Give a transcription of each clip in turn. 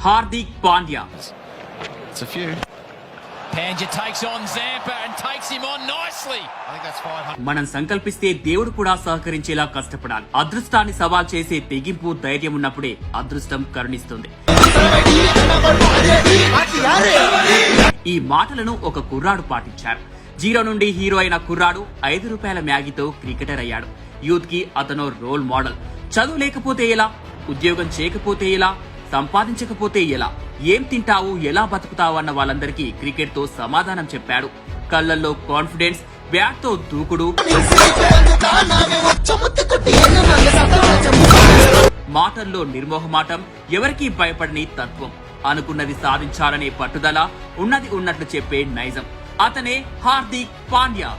Hardik Pandya. Pandya takes on Zampa and takes him on nicely. I think that's 500. మనం సంకల్పిస్తే దేవుడు కూడా సహకరించేలా కష్టపడాలి. అదృష్టాన్ని సవాల్ చేసే తెగింపు, ధైర్యం ఉన్నప్పుడే అదృష్టం కరుణిస్తుంది. ఈ మాటలను ఒక కుర్రాడు పాటించారు. 0 నుండి హీరో అయిన కుర్రాడు ₹5 మ్యాగీతో క్రికెటర్ అయ్యాడు. యూత్ కి అతను రోల్ మోడల్. చదువు లేకపోతే ఎలా, ఉద్యోగం చేయకపోతే ఎలా, సంపాదించకపోతే ఎలా, ఏం తింటావు, ఎలా బతుకుతావు అన్న వాళ్ళందరికీ క్రికెట్ తో సమాధానం చెప్పాడు. కళ్లల్లో కాన్ఫిడెన్స్, బ్యాట్ తో దూకుడు, మాటల్లో నిర్మోహమాటం, ఎవరికీ భయపడని తత్వం, అనుకున్నది సాధించాలనే పట్టుదల, ఉన్నది ఉన్నట్లు చెప్పే నైజం. అతనే హార్దిక్ పాండ్యా.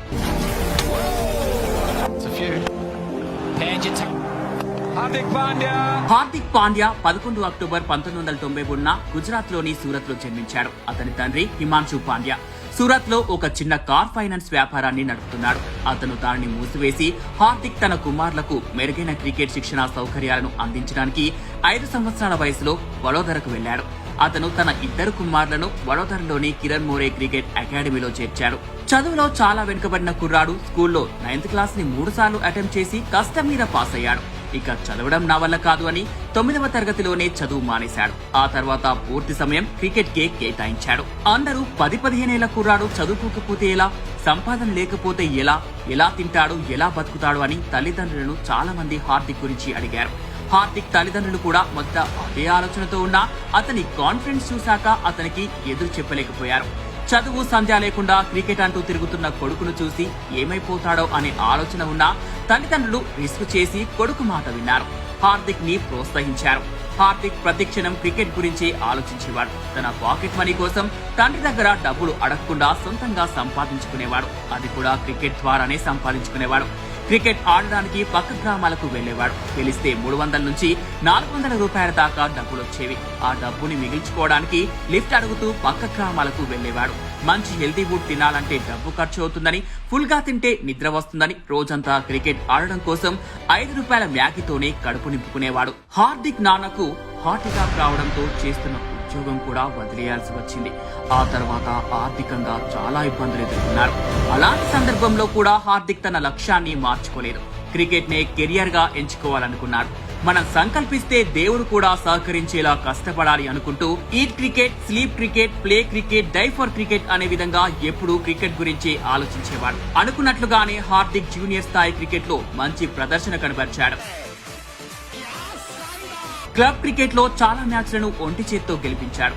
హార్దిక్ పాండ్యా 11 అక్టోబర్ 1991 గుజరాత్ లోని సూరత్ లో జన్మించాడు. అతని తండ్రి హిమాంశు పాండ్యా సూరత్ లో ఒక చిన్న కార్ ఫైనాన్స్ వ్యాపారాన్ని నడుపుతున్నాడు. అతను దానిని మూసివేసి హార్దిక్ తన కుమారులకు మెరుగైన క్రికెట్ శిక్షణ సౌకర్యాలను అందించడానికి 5 సంవత్సరాల వయసులో వడోదరకు వెళ్లాడు. అతను తన 2 కుమారులను వడోదరలోని కిరణ్ మోరే క్రికెట్ అకాడమీలో చేర్చాడు. చదువులో చాలా వెనుకబడిన కుర్రాడు స్కూల్లో 9th క్లాస్ ని 3 సార్లు అటెంప్ట్ చేసి కష్టం మీద పాస్ అయ్యాడు. ఇక చదవడం నా వల్ల కాదు అని 9వ తరగతిలోనే చదువు మానేశాడు. ఆ తర్వాత పూర్తి సమయం క్రికెట్ కే కేటాయించాడు. అందరూ 10-15 ఏళ్ల కుర్రాడు చదువుకోకపోతే ఎలా, సంపాదన లేకపోతే ఎలా, ఎలా తింటాడు, ఎలా బతుకుతాడు అని తల్లిదండ్రులను చాలా మంది హార్దిక్ గురించి అడిగారు. హార్దిక్ తల్లిదండ్రులు కూడా మొదట అదే ఆలోచనతో ఉన్నా అతని కాన్ఫిడెన్స్ చూశాక అతనికి ఎదురు చెప్పలేకపోయారు. చదువు సంధ్య లేకుండా క్రికెట్ అంటూ తిరుగుతున్న కొడుకును చూసి ఏమైపోతాడో అనే ఆలోచన ఉన్నా తల్లిదండ్రులు రిస్క్ చేసి కొడుకు మాట విన్నారు. హార్దిక్ ని ప్రోత్సహించారు. హార్దిక్ ప్రతిక్షణం క్రికెట్ గురించి ఆలోచించేవాడు. తన పాకెట్ మనీ కోసం తండ్రి దగ్గర డబ్బులు అడగకుండా సొంతంగా సంపాదించుకునేవాడు. అది కూడా క్రికెట్ ద్వారానే సంపాదించుకునేవాడు. క్రికెట్ ఆడడానికి పక్క గ్రామాలకు వెళ్లేవాడు. గెలిస్తే 300 నుంచి 400 రూపాయల దాకా డబ్బులొచ్చేవి. ఆ డబ్బుని మిగిల్చుకోవడానికి లిఫ్ట్ అడుగుతూ పక్క గ్రామాలకు వెళ్లేవాడు. మంచి హెల్తీ ఫుడ్ తినాలంటే డబ్బు ఖర్చు అవుతుందని, ఫుల్ గా తింటే నిద్ర వస్తుందని రోజంతా క్రికెట్ ఆడడం కోసం ₹5 మ్యాగీతోనే కడుపు నింపుకునేవాడు. హార్దిక్ నాన్నకు హార్ట్ అటాక్ రావడంతో చేస్తున్న ఉద్యోగం కూడా వదిలేయాల్సి వచ్చింది. ఆ తర్వాత ఆర్థికంగా చాలా ఇబ్బందులు ఎదుర్కొన్నారు. అలాంటి సందర్భంలో కూడా హార్దిక్ తన లక్ష్యాన్ని మార్చుకోలేదు. క్రికెట్ నే కెరియర్ గా ఎంచుకోవాలనుకున్నాడు. మనం సంకల్పిస్తే దేవుడు కూడా సహకరించేలా కష్టపడాలి అనుకుంటూ eat cricket, sleep cricket, play cricket, die for cricket అనే విధంగా ఎప్పుడూ క్రికెట్ గురించి ఆలోచించేవాడు. అనుకున్నట్లుగానే హార్దిక్ జూనియర్ స్థాయి క్రికెట్ లో మంచి ప్రదర్శన కనబరిచాడు. క్లబ్ క్రికెట్ లో చాలా మ్యాచ్లను ఒంటి చేత్తో గెలిపించాడు.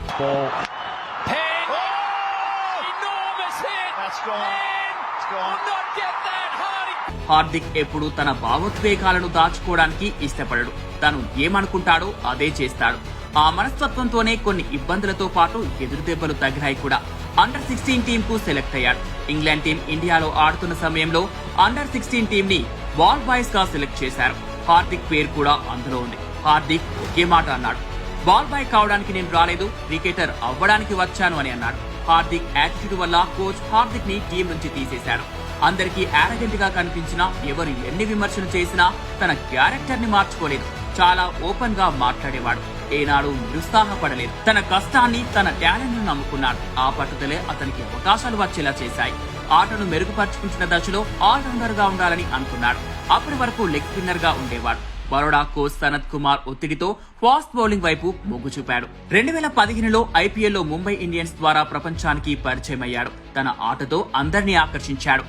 హార్దిక్ ఎప్పుడు తన భావోద్వేగాలను దాచుకోవడానికి ఇష్టపడడు. తను ఏమనుకుంటాడో అదే చేస్తాడు. ఆ మనస్తత్వంతోనే కొన్ని ఇబ్బందులతో పాటు ఎదురు దెబ్బలు తగిలాయి కూడా. అండర్-16 టీమ్ కు సెలెక్ట్ అయ్యాడు. ఇంగ్లాండ్ టీం ఇండియాలో ఆడుతున్న సమయంలో అండర్-16 టీం ని బాల్ బాయ్స్ గా సెలెక్ట్ చేశారు. హార్దిక్ పేరు కూడా అందులో ఉంది. హార్దిక్ ఒకే మాట అన్నాడు, బాల్ బాయ్ కావడానికి నేను రాలేదు, క్రికెటర్ అవ్వడానికి వచ్చాను అని అన్నాడు. హార్దిక్ యాటిట్యూడ్ వల్ల కోచ్ హార్దిక్ ని టీం నుంచి తీసేశారు. అందరికీ యారగెంట్ గా కనిపించినా, ఎవరు ఎన్ని విమర్శలు చేసినా తన క్యారెక్టర్ ని మార్చుకోలేదు. చాలా ఓపెన్ గా మాట్లాడేవాడు. ఏనాడు నిరుత్సాహపడలేదు. తన కష్టాన్ని, తన టాలెంట్ ను నమ్ముకున్నాడు. ఆ పట్టుదలే అతనికి అవకాశాలు వచ్చేలా చేశాయి. ఆటను మెరుగుపరుచుకుంటున్న దశలో ఆల్రౌండర్ గా ఉండాలని అనుకున్నాడు. అప్పటి వరకు లెగ్ స్పిన్నర్ గా ఉండేవాడు. బరోడా కోచ్ సనత్ కుమార్ ఒత్తిడితో ఫాస్ట్ బౌలింగ్ వైపు మొగ్గు చూపాడు. 2015లో ఐపీఎల్లో ముంబై ఇండియన్స్ ద్వారా ప్రపంచానికి పరిచయం అయ్యాడు. తన ఆటతో అందరినీ ఆకర్షించాడు.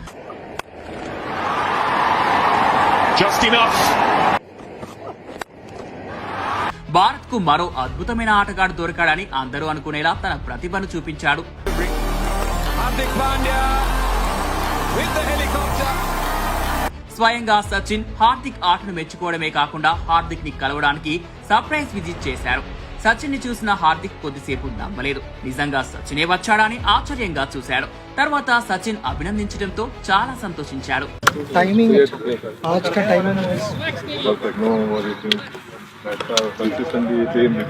భారత్ కు మరో అద్భుతమైన ఆటగాడు దొరకాడని అందరూ అనుకునేలా తన ప్రతిభను చూపించాడు. స్వయంగా సచిన్ హార్దిక్ ఆటను మెచ్చుకోవడమే కాకుండా హార్దిక్ ని కలవడానికి సర్ప్రైజ్ విజిట్ చేశారు. సచిన్ ని చూసిన హార్దిక్ కొద్దిసేపు నమ్మలేదు. నిజంగా సచినే వచ్చాడా అని ఆశ్చర్యంగా చూశాడు. తర్వాత సచిన్ అభినందించడంతో చాలా సంతోషించాడు.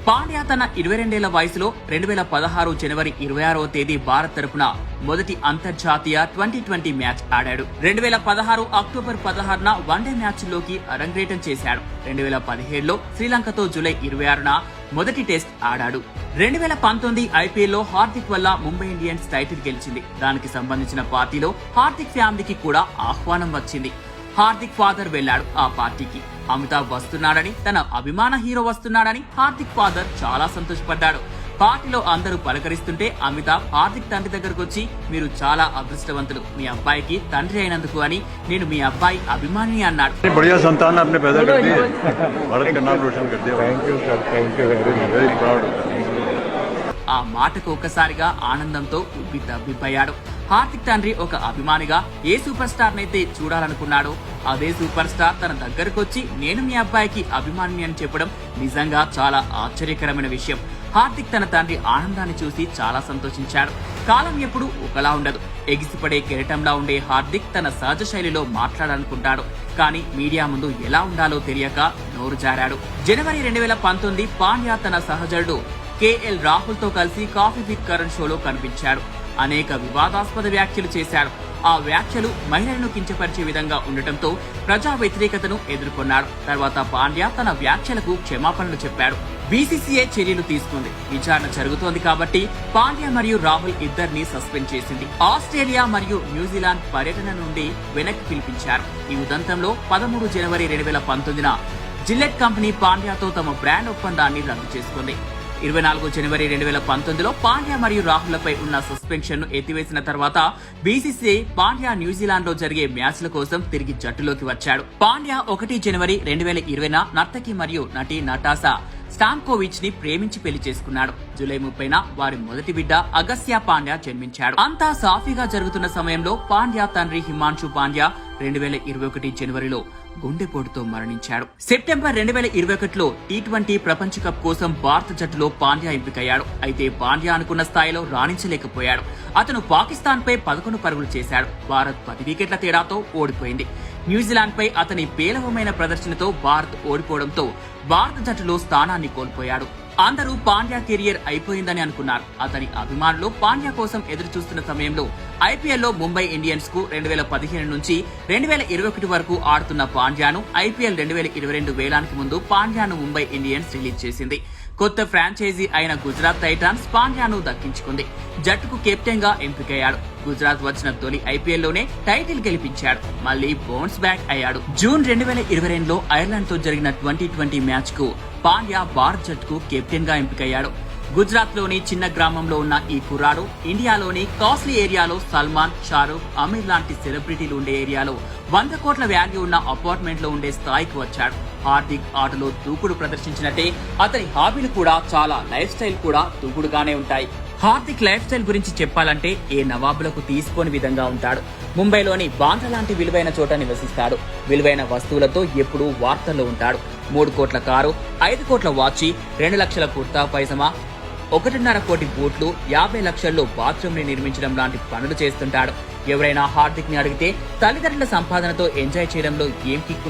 పాండ్యా తన 22 వయసులో 2016 జనవరి 26వ తేదీ భారత్ తరపున మొదటి అంతర్జాతీయ T20 మ్యాచ్ ఆడాడు. 2016 అక్టోబర్ 16న వన్డే మ్యాచ్లోకి అరంగేటం చేశాడు. 2017లో శ్రీలంకతో జూలై 26న మొదటి టెస్ట్ ఆడాడు. 2019 ఐపీఎల్లో హార్దిక్ వల్ల ముంబై ఇండియన్స్ టైటిల్ గెలిచింది. దానికి సంబంధించిన పార్టీలో హార్దిక్ ఫ్యామిలీకి కూడా ఆహ్వానం వచ్చింది. హార్దిక్ ఫాదర్ వెళ్లాడు ఆ పార్టీకి. అమితాబ్ వస్తున్నాడని, తన అభిమాన హీరో వస్తున్నాడని హార్దిక్ ఫాదర్ చాలా సంతోషపడ్డాడు. పార్టీలో అందరూ పలకరిస్తుంటే అమితాబ్ హార్దిక్ తండ్రి దగ్గరకు వచ్చి, మీరు చాలా అదృష్టవంతులు, మీ అబ్బాయికి తండ్రి అయినందుకు అని, నేను మీ అబ్బాయి అభిమాని అన్నాడు. ఆ మాటకు ఒక్కసారిగా ఆనందంతో ఉబ్బి తబ్బిబ్బయ్యాడు. హార్దిక్ తండ్రి ఒక అభిమానిగా ఏ సూపర్ స్టార్ నైతే చూడాలనుకున్నాడో అదే సూపర్ స్టార్ తన దగ్గరకొచ్చి నేను మీ అబ్బాయికి అభిమాని అని చెప్పడం నిజంగా చాలా ఆశ్చర్యకరమైన విషయం. హార్దిక్ తన తండ్రి ఆనందాన్ని చూసి చాలా సంతోషించాడు. కాలం ఎప్పుడు ఒకలా ఉండదు. ఎగిసిపడే కెరటంలా ఉండే హార్దిక్ తన సహజ శైలిలో మాట్లాడాలనుకుంటాడు. కానీ మీడియా ముందు ఎలా ఉండాలో తెలియక నోరు జారాడు. జనవరి 2019 పాండ్యా తన సహచరుడు KL రాహుల్ తో కలిసి కాఫీ విత్ కరణ్ షోలో కనిపించాడు. అనేక వివాదాస్పద వ్యాఖ్యలు చేశాడు. ఆ వ్యాఖ్యలు మహిళలను కించపరిచే విధంగా ఉండటంతో ప్రజా వ్యతిరేకతను ఎదుర్కొన్నాడు. తర్వాత పాండ్యా తన వ్యాఖ్యలకు క్షమాపణలు చెప్పాడు. BCCI చర్యలు తీసుకుంది. విచారణ జరుగుతోంది కాబట్టి పాండ్యా మరియు రాహుల్ ఇద్దరిని సస్పెండ్ చేసింది. ఆస్ట్రేలియా మరియు న్యూజిలాండ్ పర్యటన నుండి వెనక్కి పిలిపించారు. ఈ ఉదంతంలో 13 జనవరి 2019న జిల్లెట్ కంపెనీ పాండ్యాతో తమ బ్రాండ్ ఒప్పందాన్ని రద్దు చేసుకుంది. 24 జనవరి 2019లో పాండ్యా మరియు రాహుల్లపై ఉన్న సస్పెన్షన్ ను ఎత్తివేసిన తర్వాత BCCI పాండ్యా న్యూజిలాండ్ లో జరిగే మ్యాచ్ల కోసం తిరిగి జట్టులోకి వచ్చాడు. పాండ్యా 1 జనవరి 2020న నర్తకి మరియు నటి నటాసా స్టాంకోవిచ్ ని ప్రేమించి పెళ్లి చేసుకున్నాడు. జూలై 30న వారి మొదటి బిడ్డ అగస్త్య పాండ్యా జన్మించాడు. అంతా సాఫీగా జరుగుతున్న సమయంలో పాండ్యా తండ్రి హిమాన్షు పాండ్యా 2021 జనవరిలో గుండెపోటుతో మరణించాడు. సెప్టెంబర్ 2021లో T20 ప్రపంచ కప్ కోసం భారత జట్టులో పాండ్యా ఎంపికయ్యాడు. అయితే పాండ్యా అనుకున్న స్థాయిలో రాణించలేకపోయాడు. అతను పాకిస్తాన్ పై 11 పరుగులు చేశాడు. భారత్ 10 వికెట్ల తేడాతో ఓడిపోయింది. న్యూజిలాండ్ పై అతని పేలవమైన ప్రదర్శనతో భారత్ ఓడిపోవడంతో భారత జట్టులో స్థానాన్ని కోల్పోయాడు. అందరూ పాండ్యా కెరియర్ అయిపోయిందని అనుకున్నారు. అతని అభిమానులు పాండ్యా కోసం ఎదురు చూస్తున్న సమయంలో ఐపీఎల్లో ముంబై ఇండియన్స్ కు 2015 నుంచి 2021 వరకు ఆడుతున్న పాండ్యాను ఐపీఎల్ 2022 వేలానికి ముందు పాండ్యాను ముంబై ఇండియన్స్ రిలీజ్ చేసింది. కొత్త ఫ్రాంచైజీ అయిన గుజరాత్ టైటాన్స్ పాండ్యాను దక్కించుకుంది. జట్టుకు కెప్టెన్ గా ఎంపికయ్యాడు. గుజరాత్ వచ్చిన తొలి ఐపీఎల్ లోనే టైటిల్ గెలిపించాడు. మళ్లీ బౌన్స్ బ్యాక్ అయ్యాడు. జూన్ 2022లో ఐర్లాండ్ తో జరిగిన T20 మ్యాచ్ కు పాండ్యా భారత్ జట్టుకు కెప్టెన్ గా ఎంపికయ్యాడు. గుజరాత్ లోని చిన్న గ్రామంలో ఉన్న ఈ కుర్రాడు ఇండియాలోని కాస్ట్లీ ఏరియాలో సల్మాన్, షారూక్, అమీర్ లాంటి సెలబ్రిటీలు ఉండే ఏరియాలో 100 కోట్ల వాల్యూ ఉన్న అపార్ట్మెంట్ లో ఉండే స్థాయికి వచ్చాడు. హార్దిక్ ఆటలో దూకుడు ప్రదర్శించినట్టే అతని హాబీలు కూడా, చాలా లైఫ్ స్టైల్ కూడా దూకుడుగానే ఉంటాయి. హార్దిక్ లైఫ్ స్టైల్ గురించి చెప్పాలంటే ఏ నవాబులకు తీసుకోని విధంగా ఉంటాడు. ముంబైలోని బాంద్రా లాంటి విలువైన చోట నివసిస్తాడు. విలువైన వస్తువులతో ఎప్పుడూ వార్తల్లో ఉంటాడు. 3 కోట్ల కారు, 5 కోట్ల వాచి, 2 లక్షల కుర్తా పైజమా, 1.5 కోటి బూట్లు, 50 లక్షల్లో బాత్రూమ్ ని నిర్మించడం లాంటి పనులు చేస్తుంటాడు. ఎవరైనా హార్దిక్ ని అడిగితే తల్లిదండ్రుల సంపాదనతో ఎంజాయ్ చేయడంలో ఏం కిక్కు